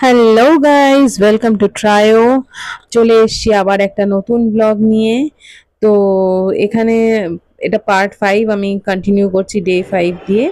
Hello guys, welcome to trio. চলে এসেছি আবার একটা নতুন ব্লগ নিয়ে। তো এখানে এটা পার্ট 5, আমি কন্টিনিউ করছি ডে 5 দিয়ে।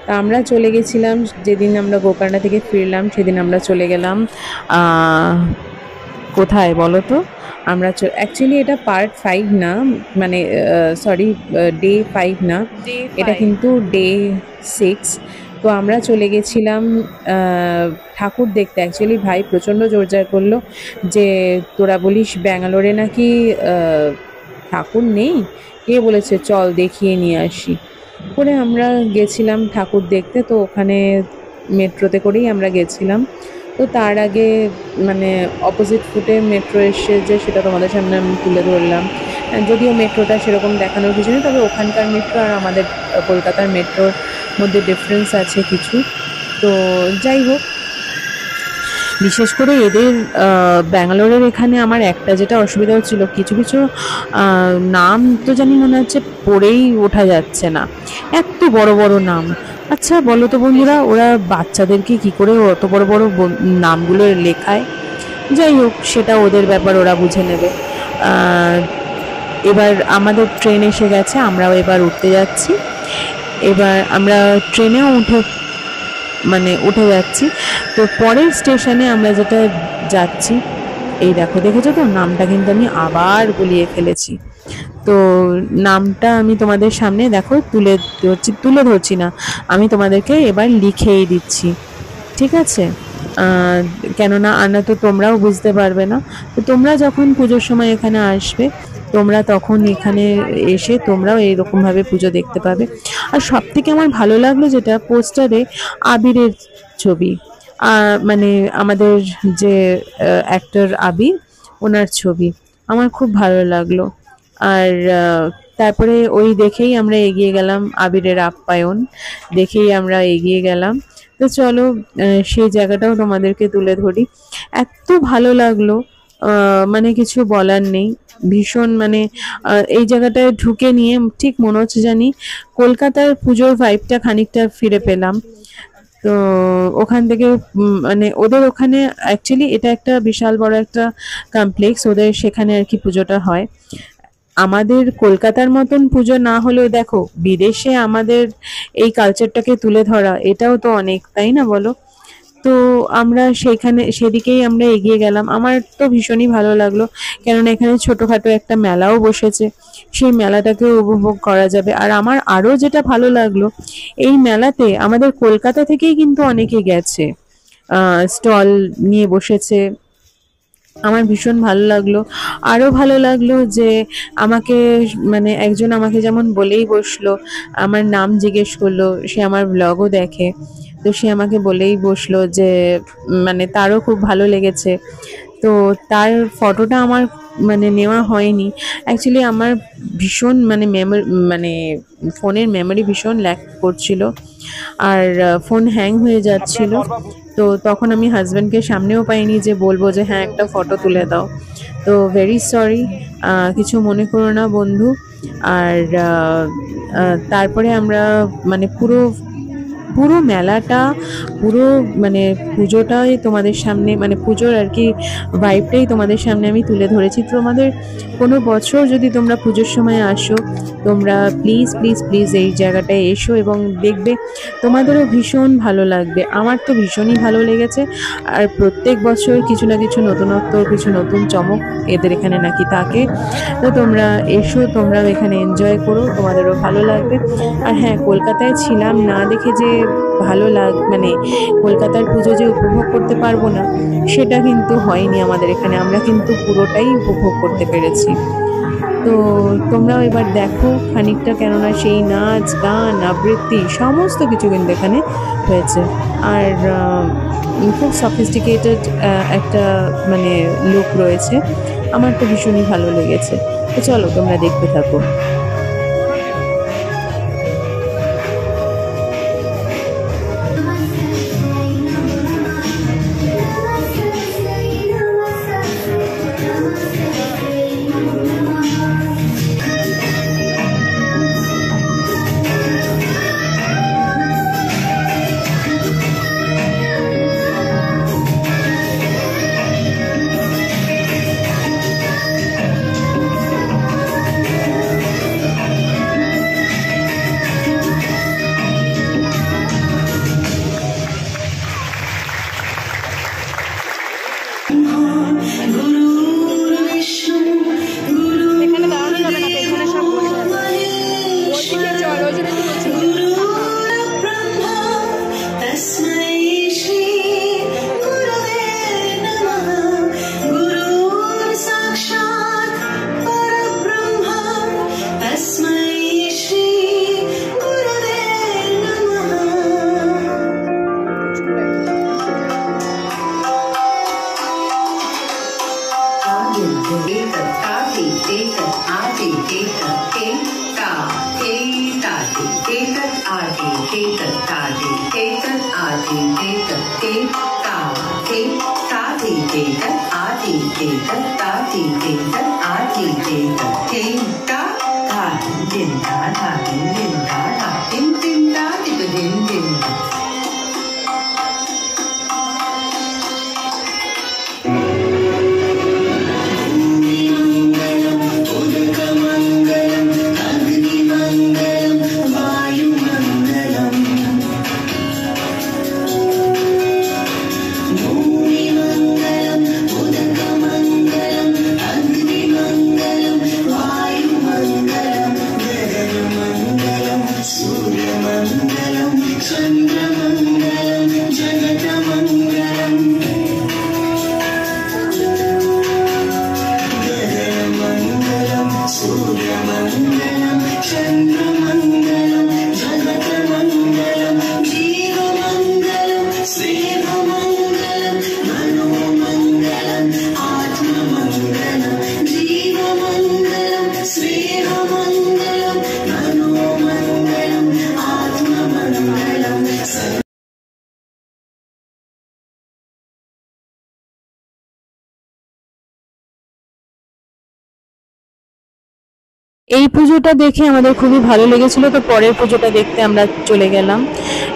তা আমরা চলে গেছিলাম, যেদিন আমরা গোকর্ণা থেকে ফিরলাম সেদিন আমরা চলে গেলাম আহ, কোথায় বলো তো? আমরা অ্যাকচুয়ালি এটা পার্ট 5 না, মানে সরি, ডে 5 না, এটা কিন্তু ডে 6। তো আমরা চলে গেছিলাম ঠাকুর দেখতে। অ্যাকচুয়ালি ভাই প্রচণ্ড জোরজার করলো যে তোরা বলিস ব্যাঙ্গালোরে নাকি ঠাকুর নেই, কে বলেছে, চল দেখিয়ে নিয়ে আসি। করে আমরা গেছিলাম ঠাকুর দেখতে। তো ওখানে মেট্রোতে করেই আমরা গেছিলাম। তো তার আগে মানে অপোজিট ফুটে মেট্রো এসে যে সেটা তোমাদের সামনে আমি তুলে ধরলাম। যদিও মেট্রোটা সেরকম দেখানোর কিছু নেই, তবে ওখানকার মেট্রো আর আমাদের কলকাতার মেট্রোর মধ্যে ডিফারেন্স আছে কিছু। তো যাই হোক, বিশেষ করে এদের ব্যাঙ্গালোরের এখানে আমার একটা যেটা অসুবিধা হচ্ছিল, কিছু কিছু নাম তো জানি মনে হচ্ছে পড়েই ওঠা যাচ্ছে না, এত বড় বড় নাম। আচ্ছা বলো তো বন্ধুরা, ওরা বাচ্চাদেরকে কি করে অত বড় বড় নামগুলো লেখায়? যাই হোক, সেটা ওদের ব্যাপার, ওরা বুঝে নেবে। এবার আমাদের ট্রেন এসে গেছে, আমরাও এবার উঠতে যাচ্ছি। এবার আমরা ট্রেনেও উঠে যাচ্ছি। তো পরের স্টেশনে আমরা যেটা যাচ্ছি, এই দেখো, দেখেছো তো নামটা কিন্তু আমি আবার গুলিয়ে ফেলেছি। তো নামটা আমি তোমাদের সামনে দেখো তুলে ধরছি না, আমি তোমাদেরকে এবার লিখেই দিচ্ছি, ঠিক আছে? কেননা আনা তো তোমরাও বুঝতে পারবে না। তো তোমরা যখন পুজোর সময় এখানে আসবে, তোমরা তখন এখানে এসে তোমরাও এইরকমভাবে পুজো দেখতে পাবে। আর সব থেকে আমার ভালো লাগলো যেটা, পোস্টারে আবিরের ছবি, মানে আমাদের যে অ্যাক্টর আবির, ওনার ছবি আমার খুব ভালো লাগলো। আর তারপরে ওই দেখেই আমরা এগিয়ে গেলাম, আবিরের আপ্যায়ন দেখেই আমরা এগিয়ে গেলাম। তো চলো সেই জায়গাটাও তোমাদেরকে তুলে ধরি। এত ভালো লাগলো, মানে কিছু বলার নেই। ভীষণ মানে এই জায়গাটায় ঢুকে নিয়ে ঠিক মনে হচ্ছে জানি কলকাতার পুজোর ভাইবটা খানিকটা ফিরে পেলাম। তো ওখান থেকে মানে ওদের ওখানে অ্যাকচুয়ালি এটা একটা বিশাল বড় একটা কমপ্লেক্স, ওদের সেখানে আর কি পুজোটা হয়। আমাদের কলকাতার মতন পুজো না হলেও দেখো বিদেশে আমাদের এই কালচারটাকে তুলে ধরা, এটাও তো অনেক, তাই না বলো? তো আমরা সেদিকেই আমরা এগিয়ে গেলাম। আমার তো ভীষণই ভালো লাগলো, কেননা এখানে ছোটখাটো একটা মেলাও বসেছে, সেই মেলাটাকেও উপভোগ করা যাবে। আর আমার আরো যেটা ভালো লাগলো, এই মেলাতে আমাদের কলকাতা থেকেই কিন্তু অনেকে গেছে, স্টল নিয়ে বসেছে। আমার ভীষণ ভালো লাগলো। আরো ভালো লাগলো যে আমাকে, মানে একজন আমাকে যেমন বলেই বসলো, আমার নাম জিজ্ঞেস করলো, সে আমার ব্লগও দেখে। তো সে আমাকে বলেই বসলো যে মানে তারও খুব ভালো লেগেছে। তো তার ফটোটা আমার মানে নেওয়া হয়নি। অ্যাকচুয়ালি আমার ভীষণ মানে ফোনের মেমোরি ভীষণ ল্যাক করছিল, আর ফোন হ্যাং হয়ে যাচ্ছিল। তো তখন আমি হাজব্যান্ডকে সামনেও পাইনি যে বলবো যে হ্যাঁ একটা ফটো তুলে দাও। তো ভেরি সরি, কিছু মনে করো না বন্ধু। আর তারপরে আমরা মানে পুরো পুরো মেলাটা, পুরো মানে পুজোটাই তোমাদের সামনে, মানে পুজোর আর কি ভাইবটাই তোমাদের সামনে আমি তুলে ধরেছি। তোমাদের কোনো বছর যদি তোমরা পুজোর সময় আসো, তোমরা প্লিজ প্লিজ প্লিজ এই জায়গাটায় এসো এবং দেখবে তোমাদেরও ভীষণ ভালো লাগবে। আমার তো ভীষণই ভালো লেগেছে। আর প্রত্যেক বছর কিছু না কিছু নতুনত্ব, কিছু নতুন চমক এদের এখানে নাকি থাকে। তো তোমরা এসো, তোমরাও এখানে এনজয় করো, তোমাদেরও ভালো লাগবে। আর হ্যাঁ, কলকাতায় ছিলাম না দেখে যে মানে কলকাতার পুজো যে উপভোগ করতে পারবো না, সেটা কিন্তু হয়নি আমাদের এখানে, আমরা কিন্তু পুরোটাই উপভোগ করতে পেরেছি। তো তোমরাও এবার দেখো খানিকটা, কেননা সেই নাচ গান আবৃত্তি সমস্ত কিছু কিন্তু এখানে হয়েছে। আর খুব সফিস্টিকেটেড একটা মানে লুক রয়েছে, আমার তো ভীষণই ভালো লেগেছে। তো চলো তোমরা দেখতে থাকো। এই পুজোটা দেখে আমাদের খুবই ভালো লেগেছিল, তো পরের পুজোটা দেখতে আমরা চলে গেলাম।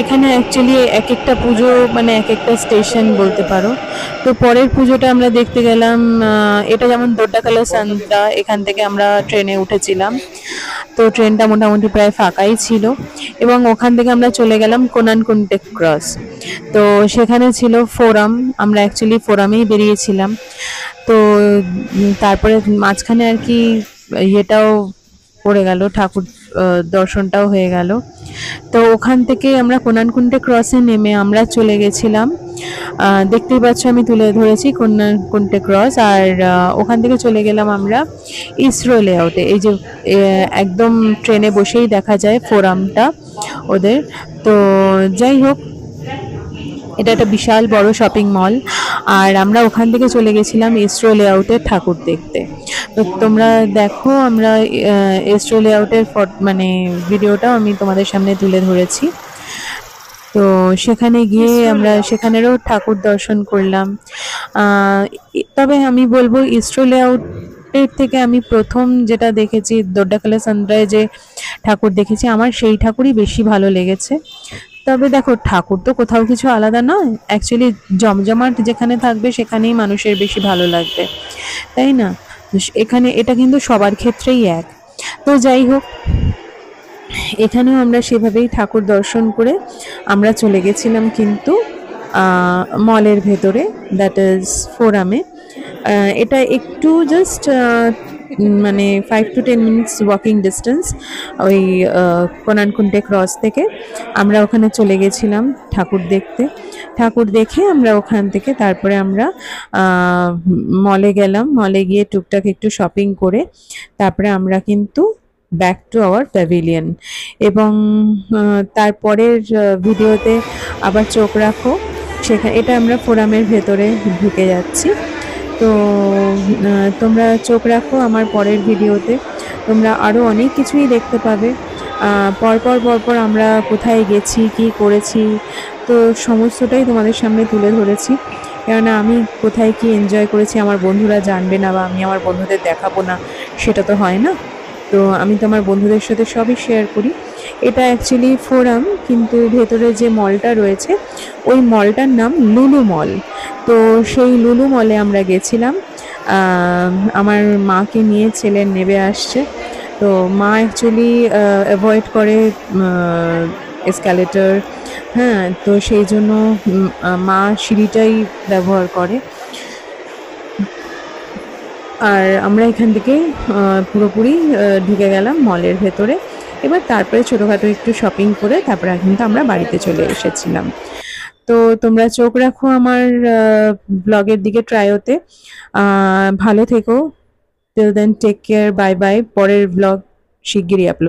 এখানে অ্যাকচুয়ালি এক একটা পুজো মানে এক একটা স্টেশন বলতে পারো। তো পরের পুজোটা আমরা দেখতে গেলাম, এটা যেমন দোড্ডাকালা সান্তা, এখান থেকে আমরা ট্রেনে উঠেছিলাম। তো ট্রেনটা মোটামুটি প্রায় ফাঁকাই ছিল, এবং ওখান থেকে আমরা চলে গেলাম কোনানকুন্টে ক্রস। তো সেখানে ছিল ফোরাম, আমরা অ্যাকচুয়ালি ফোরামেই বেরিয়েছিলাম। তো তারপরে মাঝখানে আর কি ইয়েটাও পড়ে গেল, ঠাকুর দর্শনটাও হয়ে গেল। তো ওখান থেকে আমরা কোনানকুন্টে ক্রসে নেমে আমরা চলে গেছিলাম, দেখতেই পাচ্ছ আমি তুলে ধরেছি কোনানকুন্টে ক্রস। আর ওখান থেকে চলে গেলাম আমরা ইসরো লেআউটে। এই যে একদম ট্রেনে বসেই দেখা যায় ফোরামটা ওদের। তো যাই হোক, এটা একটা বিশাল বড় শপিং মল, আর আমরা ওখান থেকে চলে গেছিলাম ইসরো লেআউটের ঠাকুর দেখতে। তো তোমরা দেখো, আমরা ইসরো লেআউটের মানে ভিডিওটাও আমি তোমাদের সামনে তুলে ধরেছি। তো সেখানে গিয়ে আমরা সেখানেরও ঠাকুর দর্শন করলাম। তবে আমি বলবো ইসরো লেআউটের থেকে আমি প্রথম যেটা দেখেছি দোড্ডাকালা সান্দ্রায় যে ঠাকুর দেখেছি, আমার সেই ঠাকুরই বেশি ভালো লেগেছে। তবে দেখো, ঠাকুর তো কোথাও কিছু আলাদা নয়, অ্যাকচুয়ালি জমজমাট যেখানে থাকবে সেখানেই মানুষের বেশি ভালো লাগবে, তাই না? এখানে এটা কিন্তু সবার ক্ষেত্রেই এক। তো যাই হোক, এখানেও আমরা সেভাবেই ঠাকুর দর্শন করে আমরা চলে গেছিলাম কিন্তু মলের ভেতরে, দ্যাট ইজ ফোরামে। এটা একটু জাস্ট মানে 5 to 10 মিনিটস ওয়াকিং ডিস্টেন্স ওই কোনানকুন্টে ক্রস থেকে। আমরা ওখানে চলে গেছিলাম ঠাকুর দেখতে। ঠাকুর দেখে আমরা ওখান থেকে তারপরে আমরা মলে গেলাম। মলে গিয়ে টুকটাক একটু শপিং করে তারপরে আমরা কিন্তু ব্যাক টু আওয়ার প্যাভিলিয়ন। এবং তারপরের ভিডিওতে আবার চোখ রাখো, সেখানে এটা আমরা ফোরামের ভেতরে ঢুকে যাচ্ছি। তো তোমরা চোখ রাখো আমার পরের ভিডিওতে, তোমরা আরও অনেক কিছুই দেখতে পাবে। পরপর আমরা কোথায় গেছি, কি করেছি, তো সমস্তটাই তোমাদের সামনে তুলে ধরেছি। কেননা আমি কোথায় কি এনজয় করেছি আমার বন্ধুরা জানবে না, বা আমি আমার বন্ধুদের দেখাবো না, সেটা তো হয় না। তো আমি তো আমার বন্ধুদের সাথে সবই শেয়ার করি। এটা অ্যাকচুয়ালি ফোরাম, কিন্তু ভেতরে যে মলটা রয়েছে ওই মলটার নাম লুলু মল। তো সেই লুলু মলে আমরা গেছিলাম, আমার মাকে নিয়ে, ছেলে নেবে আসছে। তো মা অ্যাকচুয়ালি অ্যাভয়েড করে এসকালেটর, হ্যাঁ, তো সেই জন্য মা সিঁড়িটাই ব্যবহার করে। আর আমরা এখান থেকে পুরোপুরি ঢুকে গেলাম মলের ভেতরে। এবার তারপরে ছোটোখাটো একটু শপিং করে তারপরে কিন্তু আমরা বাড়িতে চলে এসেছিলাম। তো তোমরা চোখ রাখো আমার ব্লগের দিকে, ট্রায়োতে। ভালো থেকো। Till then take care, bye bye. পরের ব্লগ শিগগিরই আপলোড